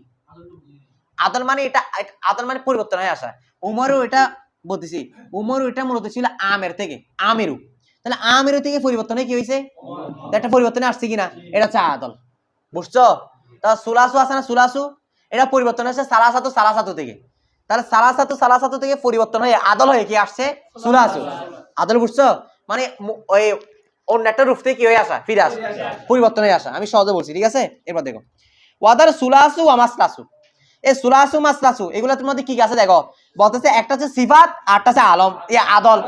আদল মানে? এটা আদল মানে পরিবর্তন হয়ে আসা। উমরও এটা বলতেছি, উমরও এটা মূলত ছিল আমের থেকে আমিরু, তাহলে আমিরু থেকে পরিবর্তনে কি হয়েছে? একটা পরিবর্তনে আসছে কিনা, এটা হচ্ছে আদল। বুঝছো? তা সুলাসু আছে না, সুলাসু এটা পরিবর্তন হয়েছে সালাসাতু থেকে, তাহলে সালাসাতু থেকে পরিবর্তন হয়ে আদল হয়ে কি আসছে? সুলাসু। আদল বুঝছো? মানে ওই অন্য একটা রূপ থেকে কি হয়ে আসা, ফিরে আসা, পরিবর্তন হয়ে আসা। আমি সহজে বলছি, ঠিক আছে। এবার দেখো ওয়াদার সুলাসু ওয়া মাসলাসু, এই সুলাসু মাসলাসু এগুলোর মধ্যে কি আছে দেখো, বলতেছে একটা হচ্ছে সিফাত আরটা হচ্ছে আলম, এই আদল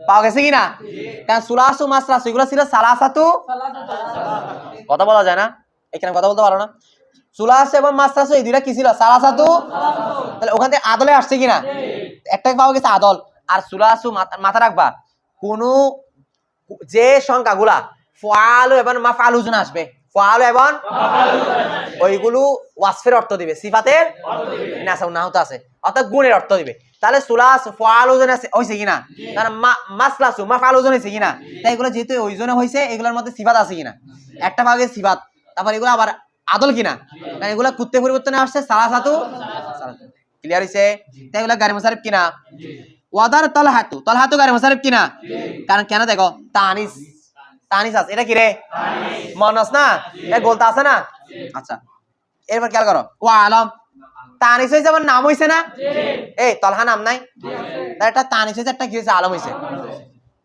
পাওয়া গেছে কিনা? কারণ সুলাসু মাসলাসু এগুলো ছিল সালাসাতু, কথা বলা যায় না এখানে, কথা বলতে পারো না। সুলাস এবং মাসলাসু এই দুইটা কি ছিল? সালাসাতু। তাহলে ওখান থেকে আদলে আসছে কিনা? একটা পাওয়া গেছে আদল। আর সুলাসু মাথা রাখবা, কোন যে সংখ্যাগুলা ফালু এবং মাফআলু জন্য আসবে, ফালু এবং ওইগুলো ওয়াসফের অর্থ দিবে, সিফাতের নাহত আছে অর্থাৎ গুণের অর্থ দিবে। তাহলে সুলাস ফালু জন্য হইছে কিনা, কারণ মাসলাসু মাফআলু জন্য হইছে কিনা, তাই এগুলো যেহেতু ওই জন্য হইছে এগুলোর মধ্যে সিফাত আছে কিনা, একটা ভাগে সিফাত, তারপর এগুলো আবার আদল কিনা, কারণ এগুলো কুত্তে পরিবর্তনে আসছে সালাসাতু। ক্লিয়ার হইছে? তাই এগুলো গায়রে মুসারিফ কিনা? ওয়াদার তালহাতু গায়রে মুসারিফ কিনা? কারণ কেন দেখো তানিস আছে, এটা কি রে? মুয়ান্নাস না, এটা গোলতা আছে না। আচ্ছা এরপর খেয়াল করো ওয়া আলম, তানিস হইছে আমার নাম হইছে না, এই তলহা নাম নাই, তাহলে একটা তানিস হইছে একটা কি হইছে? আলম হইছে।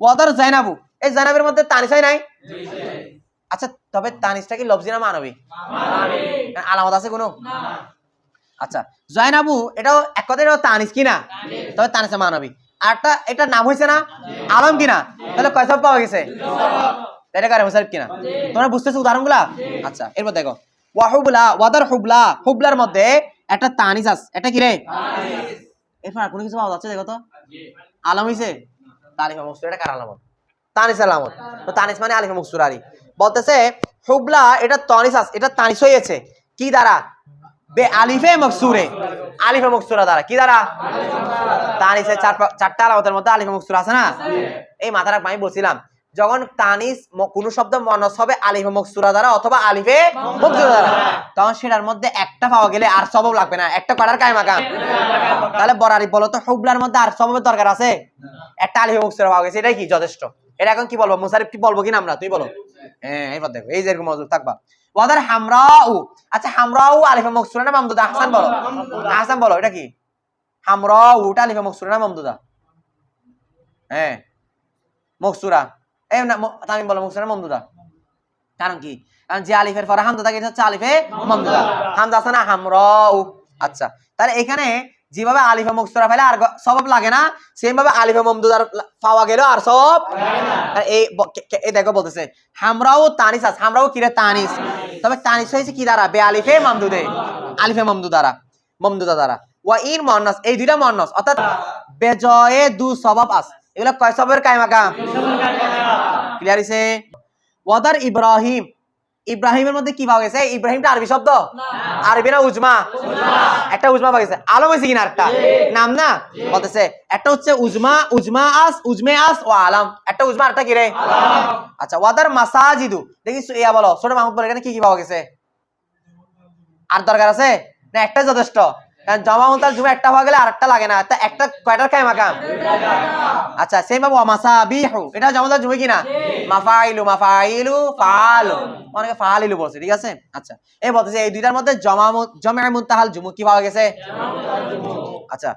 ওয়াদার জাইনাবু, এই জাইনাবের মধ্যে তানিস হয় নাই? আচ্ছা তবে তানিসটা কি লফজি না মানবী? আলামত আছে কোনো? আচ্ছা জয়নাবু এটাও এক কথায় তানিস কিনা, তবে তানিসে মানবী। আরটা এটা নাম হইছে না, আলম কিনা, তাহলে কয় সব পাওয়া গেছে? এটা গায়রে মুসারিফ কিনা? তোমরা বুঝতেছো উদাহরণগুলা? আচ্ছা এরপর দেখো ওয়াহুবলা, ওয়াদার হুবলা, হুবলার মধ্যে একটা তানিস আছে, এটা কি রে? এরপর আর কোনো কিছু পাওয়া যাচ্ছে দেখো তো? আলম হইছে? তালিফা মকসুর, এটা কার আলামত? তানিস আলামত। তো তানিস মানে আলিফা মকসুরারি। বলতেছে হুবলা এটা তানিস আছে, এটা তানিস হয়েছে কি দ্বারা? বে আলিফে মকসুরে, আলিফে মকসুরা দ্বারা। কি দ্বারা? তানিসের চারটা আলামতের মধ্যে আলিফে মকসুরা আছে না, এই মাথা রাখবা। আমি বলছিলাম যখন তানিস কোন শব্দ মুয়ান্নাস হবে আলিফে মকসুরা দ্বারা অথবা আলিফে মকসুরা দ্বারা, তখন সেটার মধ্যে একটা পাওয়া গেলে আর সবব লাগবে না, একটা করার কায়মা কাম। তাহলে বরারি বলো তো হুবলার মধ্যে আর সববের দরকার আছে? একটা আলিফে মকসুরা পাওয়া গেছে, এটাই কি যথেষ্ট? এটা এখন কি বলবো? মুসারিফ কি বলবো কিনা আমরা? তুই বলো। হ্যাঁ এবার দেখো এই যে এরকম মজুদ থাকবা। ওয়াদার হামরাউ, আচ্ছা হামরাউ আলিফে মকসুরা না মামদুদা? হাসান বলো, হাসান বলো এটা কি? হামরাউ এটা আলিফে মকসুরা না মামদুদা? হ্যাঁ মকসুরা। এই না তামিম বলো মকসুরা মামদুদা? কারণ কি? কারণ যে আলিফের পরে হামজা থাকে এটা হচ্ছে আলিফে মামদুদা। হামজা আছে না হামরাউ। আচ্ছা তাহলে এখানে যেভাবে আলিফে মকসুরা ফেলে আর সবাব লাগে না, সেম ভাবে আলিফে মামদুদার পাওয়া গেল আর সব এই দেখো বলতেছে হামরাউ তানিস আছে, হামরাউ কি রে? তানিস। তবে তানিস হয়েছে কি দ্বারা? বে আলিফে মামদুদে, আলিফে মামদুদা দ্বারা। ওয়া ইন মুয়ান্নাস, এই দুইটা মুয়ান্নাস অর্থাৎ বেজয়ে দু সবাব আছে, এগুলা কয় সবের কায়মা কাম? ক্লিয়ার হইছে? ওয়াদার ইব্রাহিম, ইব্রাহিমের মধ্যে কি পাওয়া গেছে? ইব্রাহিমটা আরবি শব্দ? আরবি না উজমা? একটা উজমা পাওয়া গেছে। আলম হইছে কিনা? একটা নাম না। বলতেছে একটা হচ্ছে উজমা আস ও আলম, একটা উজমা একটা কি রে? আচ্ছা ওয়াদার মাসাজিদু, দেখি ইয়া বলো ছোট মাহমুদ বলে এখানে কি কি পাওয়া গেছে? আর দরকার আছে না একটা যথেষ্ট? কারণ জমা মুনতাহাল জুমু একটা হয়ে গেলে আরেকটা লাগে না, তা একটা কয়টার কায়ে মাকাম? আচ্ছা সেম ভাবে ওয়া মাসাবিহু, এটা জমা মুনতাহাল জুমু কি না? মাফাইলু মাফাইলু ফাআলু, অনেকে ফাআলিলু বলছে, ঠিক আছে। আচ্ছা এই বলতেছে এই দুইটার মধ্যে জমা মুনতাহাল জুমু কি পাওয়া গেছে? আচ্ছা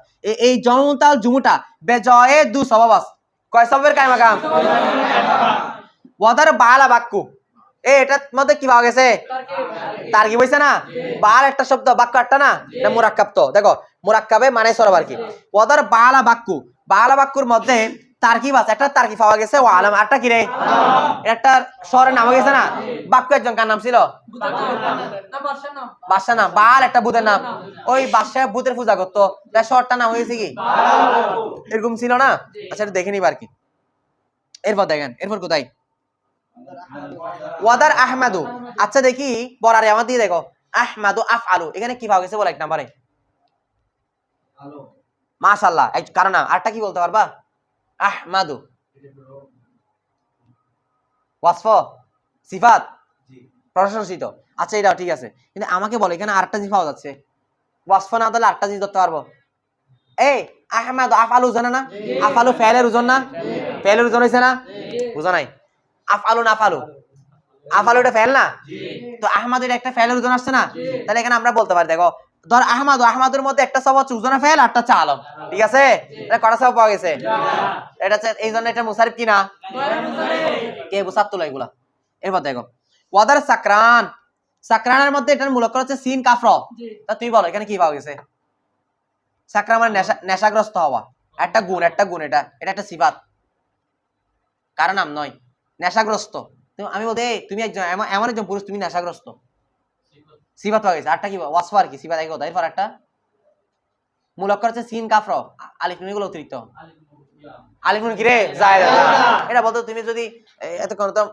এই জমা মুনতাহাল জুমুটা বেজয়ে দু সবাব আছে, কয় সবাবের কায়ে মাকাম? ওয়াদার বালা বাক্কু, এটার মধ্যে কি পাওয়া গেছে? তারকিব হইছে না? বাল একটা শব্দ, বাক্য একটা না, এটা মুরাক্কাব। তো দেখো মুরাক্কাবে মানে সরব আর কি। ওয়াদার বালা বাক্কু, বালা বাক্কুর মধ্যে তারকিব আছে, একটা তারকিব পাওয়া গেছে ও আলাম, আরটা কি রে? একটা শহরের নাম হয়ে গেছে না? বাক্য একজন কার নাম ছিল? বাদশাহ নাম। বাল একটা ভূতের নাম, ওই বাদশাহ ভূতের পূজা করতো, তার শহরটার নাম হয়েছে কি? এরকম ছিল না? আচ্ছা এটা দেখে নিবা আর কি। এরপর দেখেন, এরপর কোথায়? ওয়াদার আহমাদু, আচ্ছা দেখি বরারে আমার দিয়ে দেখো, আহমাদু আফআলু, এখানে কি পাওয়া গেছে বল এক নম্বরে? মাশাআল্লাহ, এই কারণ না আরটা কি বলতে পারবা? আহমাদু ওয়াসফ, সিফাত, প্রশংসিত। আচ্ছা এটাও ঠিক আছে, কিন্তু আমাকে বলো এখানে আরেকটা জিনিস পাওয়া যাচ্ছে, ওয়াসফ না দিলে আরেকটা জিনিস ধরতে পারবো? এই আহমাদু আফআলু জানা না? আফআলু ফেলের ওজন না? ফেলের ওজন হইছে না? বুঝো নাই? আফআলু না আফআলু, আফআলু এটা ফেল না? তো আহমাদু এটা একটা ফেলের ওজন আসছে না? তাহলে এখানে আমরা বলতে পারি দেখো, ধর আহমাদু, আহমাদুর মধ্যে একটা সব হচ্ছে ওজনে ফেল, আরটা হচ্ছে আলম, ঠিক আছে? এটা কটা সব পাওয়া গেছে? এটা হচ্ছে এই জন্য এটা মুসারিফ কি না? কে বুসাত তোলা এগুলা। এরপর দেখো ওয়াদার সাকরান, সাকরানের মধ্যে এটার মূল অক্ষর হচ্ছে সিন কাফর। তা তুই বলো এখানে কি পাওয়া গেছে? সাকরান মানে নেশাগ্রস্ত হওয়া, একটা গুণ, একটা গুণ, এটা এটা একটা সিফাত, কারণ নাম নয়, নেশাগ্রস্ত। আমি বলতে তুমি একজন এমন একজন পুরুষ, তুমি নেশাগ্রস্ত, সিফাত পাওয়া গেছে। আরটা কি ওয়াসফ আর কি, সিফাত এক কথা। এরপর একটা মূল অক্ষর হচ্ছে সিন কাফর, আলিফ নুন গুলো অতিরিক্ত, আলিফ নুন কি রে? জায়েদা। এটা বলতো তুমি যদি এতক্ষণ তো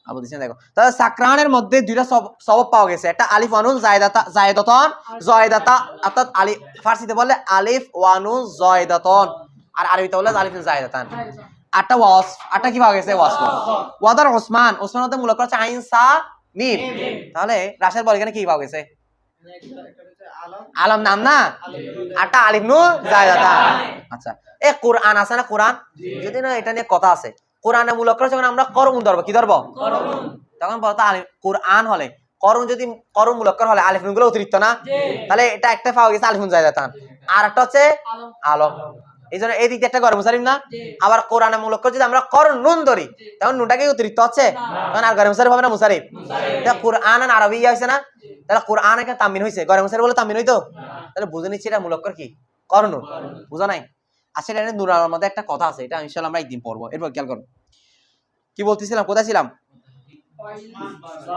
আবু দিছেন দেখো, তাহলে সাকরানের মধ্যে দুইটা সবব পাওয়া গেছে, একটা আলিফ ওয়া নুন জায়েদাতান জায়েদাতা, অর্থাৎ আলিফ ফারসিতে বললে আলিফ ওয়া নুন জায়েদাতান, আর আরবিতে বললে আলিফ নুন জায়েদাতান। আটটা ওয়াসফ, আটটা কি পাওয়া গেছে? ওয়াসফ। ওয়াদার ওসমান, ওসমান মধ্যে মূল অক্ষর হচ্ছে আইন সা মিম, তাহলে রাশের বল এখানে কি পাওয়া গেছে? আলম নাম না? আটটা আলিফ নুন জায়েদাতান। আচ্ছা এই কোরআন আছে না, কোরআন, যদি না এটা নিয়ে কথা আছে, কোরআনের মূল অক্ষর যখন আমরা করুন ধরবো, কি ধরবো? তখন বলতো কোরআন হলে করুন, যদি করুন মূল অক্ষর হলে আলিফ নুন গুলো অতিরিক্ত না? তাহলে এটা একটা পাওয়া গেছে আলিফ নুন জায়েদাতান, আর একটা হচ্ছে আলম। এই জন্য এই দিক একটা গরম মুসারিফ না? আবার কোরআনের মূল অক্ষর যদি আমরা করুন নুন ধরি, তখন নুনটাকে অতিরিক্ত হচ্ছে, তখন আর গরম মুসারিফ হবে না? মুসারিফ। কোরআন আর আরবি হয়েছে না? তাহলে কোরআন এখানে তামিন হয়েছে, গরম মুসারিফ বলে তামিন হইতো, তাহলে বুঝে নিচ্ছি এটা মূল অক্ষর কি? করুন, বুঝা নাই? আচ্ছা এটা নুরার মধ্যে একটা কথা আছে, এটা ইনশাআল্লাহ আমরা একদিন পড়বো। এরপর খেয়াল করো কি বলতেছিলাম, কোথায় ছিলাম?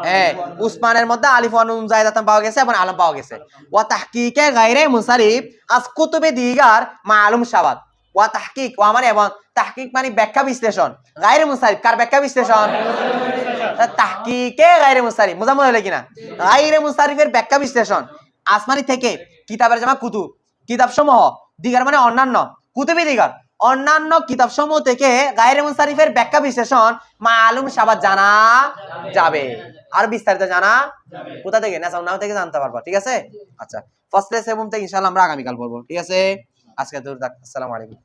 হ্যাঁ, উসমানের মধ্যে আলিফ ওয়া নুন জায়েদাতান পাওয়া গেছে এবং আলম পাওয়া গেছে। ওয়া তাহকিকে গায়রে মুনসারিফ আস কুতুবে দিগার মালুম শাবাত। ওয়া তাহকিক, ওয়া মানে এবং তাহকিক মানে ব্যাখ্যা বিশ্লেষণ, গায়রে মুনসারিফ কার ব্যাখ্যা বিশ্লেষণ? তাহকিকে গায়রে মুনসারিফ, মুজাম্মল হলো কিনা? গায়রে মুনসারিফের ব্যাখ্যা বিশ্লেষণ আসমানি থেকে, কিতাবের জামা কুতুব, কিতাব সমূহ, দিগার মানে অন্যান্য, কুতুবে দিগার অন্যান্য কিতাব সমূহ থেকে গায়রে মুনসারিফের ব্যাখ্যা বিশ্লেষণ মালুম শাবাত জানা যাবে, আর বিস্তারিত জানা কোথা থেকে? নাসাউন নাম থেকে জানতে পারবা, ঠিক আছে? আচ্ছা ফার্স্ট লেসন থেকে ইনশাআল্লাহ আমরা আগামী কাল পড়বো, ঠিক আছে? আজকে দূর থাক, আসসালামু আলাইকুম।